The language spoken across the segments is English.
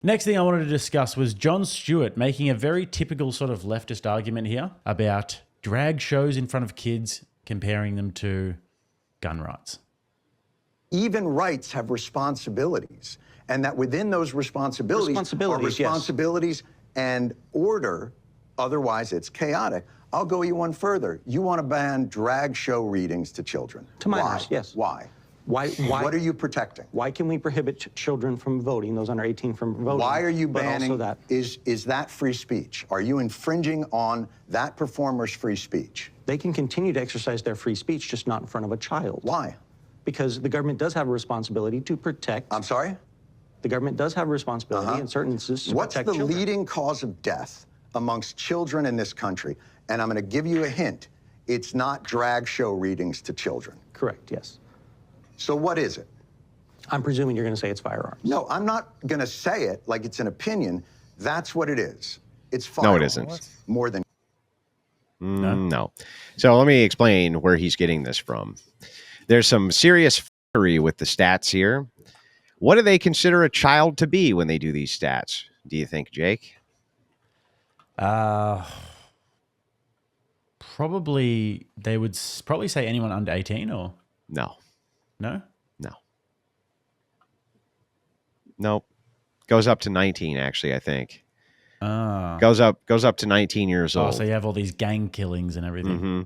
Next thing I wanted to discuss was Jon Stewart making a very typical sort of leftist argument here about drag shows in front of kids, comparing them to gun rights. Even rights have responsibilities, and that within those responsibilities are responsibilities and order. Otherwise, it's chaotic. I'll go you one further. You want to ban drag show readings to children. To minors, yes. Why? Why? What are you protecting? Why can we prohibit children from voting, those under 18 from voting? Why are you but banning, also that? Is that free speech? Are you infringing on that performer's free speech? They can continue to exercise their free speech, just not in front of a child. Why? Because the government does have a responsibility to protect. I'm sorry? The government does have a responsibility in certain instances to What's protect the children. leading cause of death amongst children in this country? And I'm going to give you a hint. It's not drag show readings to children. Correct, yes. So what is it? I'm presuming you're going to say it's firearms. No, I'm not going to say it like it's an opinion. That's what it is. It's firearms. No, it isn't. More than... No. So let me explain where he's getting this from. There's some serious f***ery with the stats here. What do they consider a child to be when they do these stats? Do you think, Jake? Probably they would probably say anyone under 18 or No. no? No. Nope. Goes up to 19, actually, I think. Goes up to 19 years old. So you have all these gang killings and everything. Mm-hmm.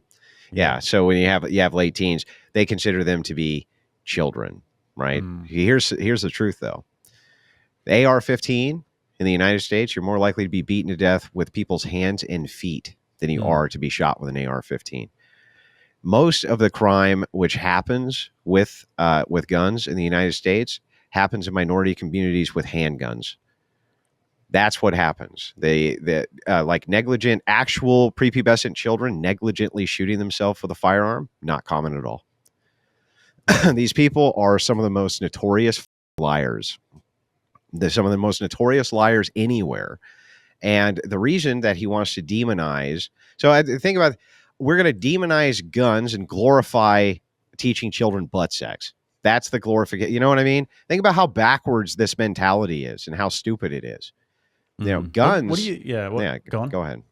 Yeah. So when you have late teens, they consider them to be children, right? Here's the truth, though. The AR-15 in the United States, you're more likely to be beaten to death with people's hands and feet than you are to be shot with an AR-15. Most of the crime which happens with guns in the United States happens in minority communities with handguns. That's what happens. Like negligent, actual prepubescent children negligently shooting themselves with a firearm, not common at all. These people are some of the most notorious liars. They're some of the most notorious liars anywhere. And the reason that he wants to demonize, so I think about, we're going to demonize guns and glorify teaching children butt sex. That's the glorification. You know what I mean? Think about how backwards this mentality is and how stupid it is. You know, guns. What do you? Yeah. Go on. Go ahead.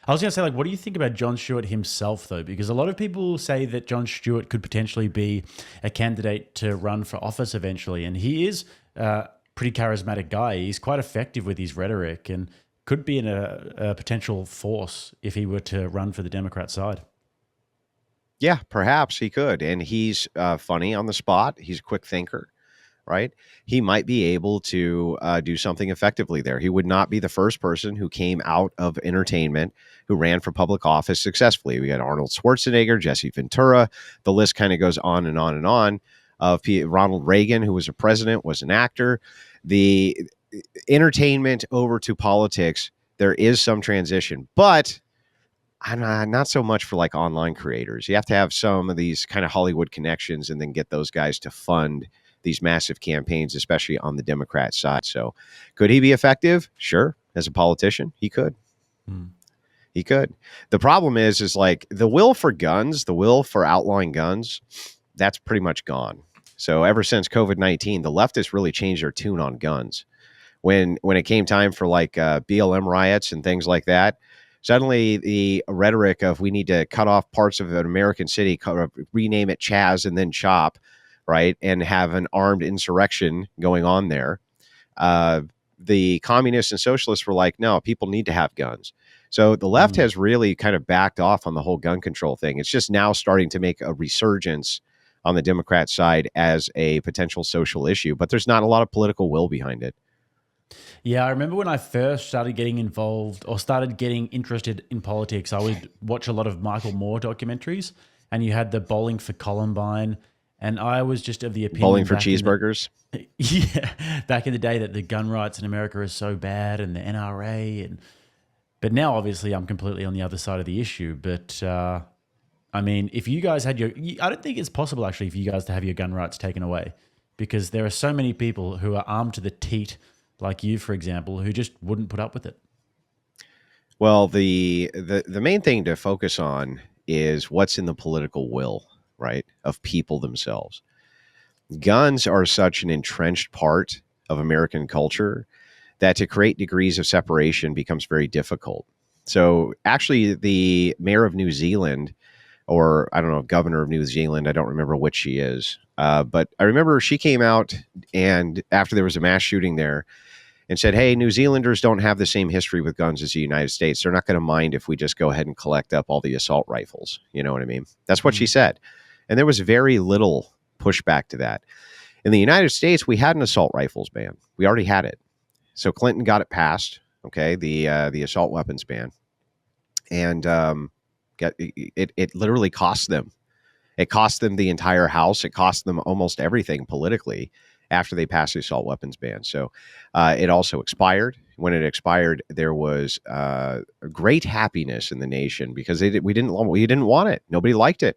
I was going to say, like, what do you think about Jon Stewart himself, though? Because a lot of people say that Jon Stewart could potentially be a candidate to run for office eventually, and he is a pretty charismatic guy. He's quite effective with his rhetoric and could be a potential force if he were to run for the Democrat side. Yeah, perhaps he could. And he's funny on the spot. He's a quick thinker, right? He might be able to do something effectively there. He would not be the first person who came out of entertainment who ran for public office successfully. We got Arnold Schwarzenegger, Jesse Ventura. The list kind of goes on and on and on. Ronald Reagan, who was a president, was an actor. The entertainment over to politics, there is some transition, but not so much for like online creators. You have to have some of these kind of Hollywood connections and then get those guys to fund these massive campaigns, especially on the Democrat side. So could he be effective? Sure. As a politician, he could. He could. The problem is like the will for guns, the will for outlawing guns, that's pretty much gone. So ever since COVID-19, the leftists really changed their tune on guns. When it came time for like BLM riots and things like that, suddenly the rhetoric of we need to cut off parts of an American city, rename it Chaz and then Chop, right, and have an armed insurrection going on there. The communists and socialists were like, no, people need to have guns. So the left has really kind of backed off on the whole gun control thing. It's just now starting to make a resurgence on the Democrat side as a potential social issue, but there's not a lot of political will behind it. Yeah, I remember when I first started getting involved or started getting interested in politics, I would watch a lot of Michael Moore documentaries, and you had the Bowling for Columbine, and I was just of the opinion... Bowling for cheeseburgers? Back in the day that the gun rights in America are so bad and the NRA. But now, obviously, I'm completely on the other side of the issue. But, I mean, if you guys had I don't think it's possible, actually, for you guys to have your gun rights taken away, because there are so many people who are armed to the teat, like you, for example, who just wouldn't put up with it. Well, the main thing to focus on is what's in the political will, right, of people themselves. Guns are such an entrenched part of American culture that to create degrees of separation becomes very difficult. So actually, the mayor of New Zealand, or I don't know, governor of New Zealand, I don't remember which she is, but I remember she came out and after there was a mass shooting there and said, hey, New Zealanders don't have the same history with guns as the United States. They're not going to mind if we just go ahead and collect up all the assault rifles. You know what I mean? That's what she said. And there was very little pushback to that. In the United States, we had an assault rifles ban. We already had it. So Clinton got it passed, okay, the assault weapons ban. And it literally cost them. It cost them the entire House. It cost them almost everything politically after they passed the assault weapons ban. So it also expired. When it expired, there was great happiness in the nation because we didn't want it. Nobody liked it.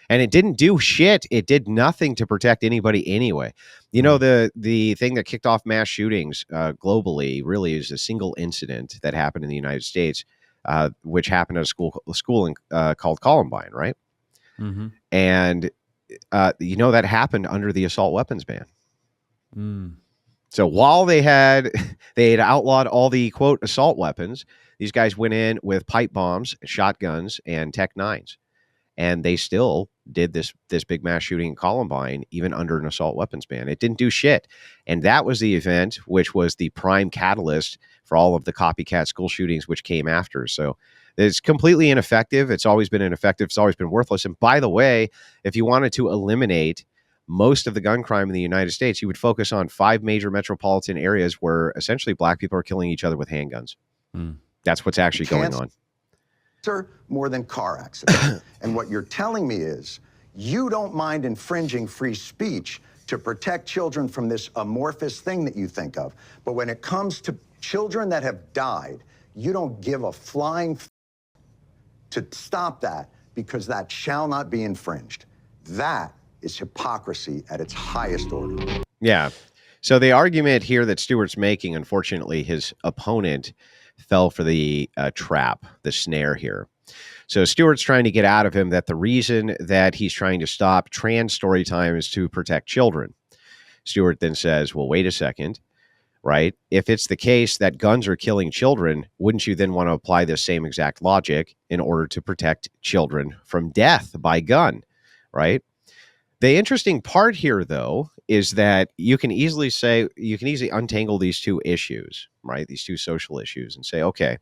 And it didn't do shit. It did nothing to protect anybody anyway. You know, the thing that kicked off mass shootings globally really is a single incident that happened in the United States, which happened at a school called Columbine, right? Mm-hmm. And, that happened under the assault weapons ban. So while they had outlawed all the, quote, assault weapons, these guys went in with pipe bombs, shotguns, and Tech 9s. And they still did this big mass shooting in Columbine, even under an assault weapons ban. It didn't do shit. And that was the event, which was the prime catalyst for all of the copycat school shootings, which came after. So it's completely ineffective. It's always been ineffective. It's always been worthless. And by the way, if you wanted to eliminate most of the gun crime in the United States, you would focus on 5 major metropolitan areas where essentially black people are killing each other with handguns. That's what's actually going on. More than car accidents. And what you're telling me is you don't mind infringing free speech to protect children from this amorphous thing that you think of. But when it comes to children that have died, you don't give a flying to stop that because that shall not be infringed. That is hypocrisy at its highest order. Yeah. So the argument here that Stewart's making, unfortunately, his opponent fell for the trap, the snare here. So Stewart's trying to get out of him that the reason that he's trying to stop trans story time is to protect children. Stewart then says, well, wait a second, right? If it's the case that guns are killing children, wouldn't you then want to apply the same exact logic in order to protect children from death by gun, right? The interesting part here, though, is that you can easily untangle these two issues, right? These two social issues and say, okay,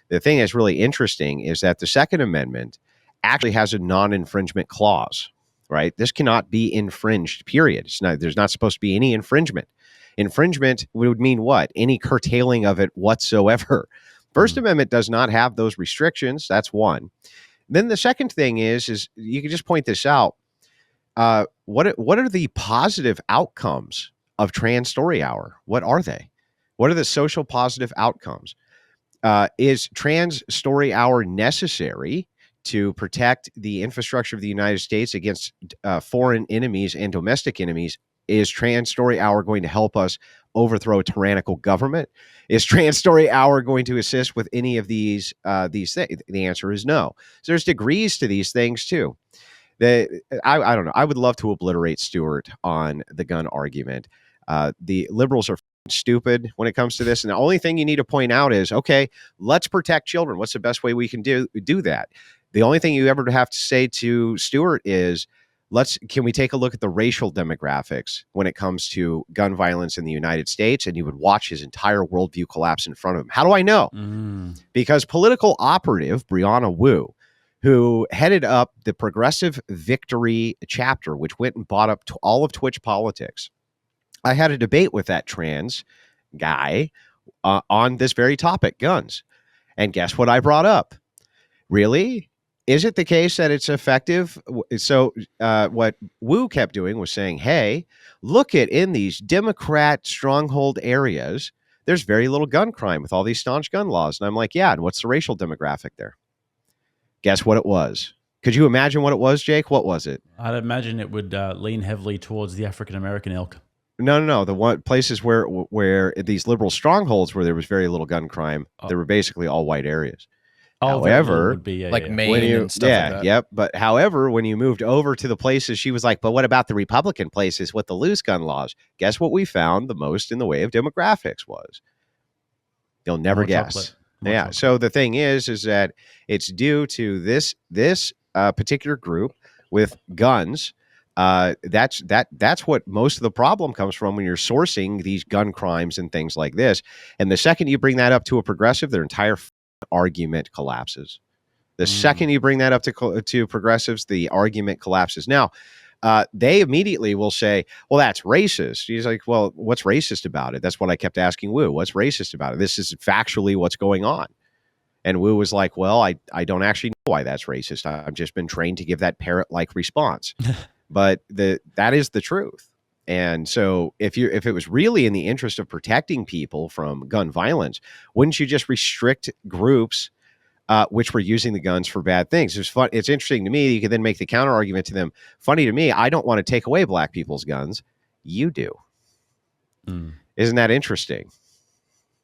the thing that's really interesting is that the Second Amendment actually has a non-infringement clause, right? This cannot be infringed, period. There's not supposed to be any infringement. Infringement would mean what? Any curtailing of it whatsoever. First Amendment does not have those restrictions. That's one. Then the second thing is you can just point this out. What are the positive outcomes of Trans Story Hour? What are they? What are the social positive outcomes? Is Trans Story Hour necessary to protect the infrastructure of the United States against foreign enemies and domestic enemies? Is Trans Story Hour going to help us overthrow a tyrannical government? Is Trans Story Hour going to assist with any of these things? The answer is no. So there's degrees to these things too. I don't know. I would love to obliterate Stewart on the gun argument. The liberals are stupid when it comes to this. And the only thing you need to point out is, okay, let's protect children. What's the best way we can do that? The only thing you ever have to say to Stewart is, can we take a look at the racial demographics when it comes to gun violence in the United States? And you would watch his entire worldview collapse in front of him. How do I know? Because political operative Brianna Wu, who headed up the Progressive Victory chapter, which went and bought up all of Twitch politics. I had a debate with that trans guy on this very topic, guns. And guess what I brought up? Really? Is it the case that it's effective? So what Wu kept doing was saying, hey, look at in these Democrat stronghold areas, there's very little gun crime with all these staunch gun laws. And I'm like, yeah, and what's the racial demographic there? Guess what it was? Could you imagine what it was, Jake? What was it? I'd imagine it would lean heavily towards the African-American ilk. No. The places where these liberal strongholds where there was very little gun crime, they were basically all white areas. However, would be, Maine and stuff like that. Yep. But however, when you moved over to the places, she was like, but what about the Republican places with the loose gun laws? Guess what we found the most in the way of demographics was You'll never More guess. chocolate. More Yeah. chocolate. So the thing is that it's due to this particular group with guns. That's what most of the problem comes from when you're sourcing these gun crimes and things like this. And the second you bring that up to a progressive, their entire argument collapses. The second you bring that up to progressives, the argument collapses. Now, they immediately will say, well, that's racist. He's like, well, what's racist about it? That's what I kept asking Wu. What's racist about it? This is factually what's going on. And Wu was like, well, I don't actually know why that's racist. I've just been trained to give that parrot-like response. But that is the truth. And so if it was really in the interest of protecting people from gun violence, wouldn't you just restrict groups which were using the guns for bad things? It's fun. It's interesting to me. You can then make the counter argument to them. Funny to me, I don't want to take away black people's guns. You do. Isn't that interesting?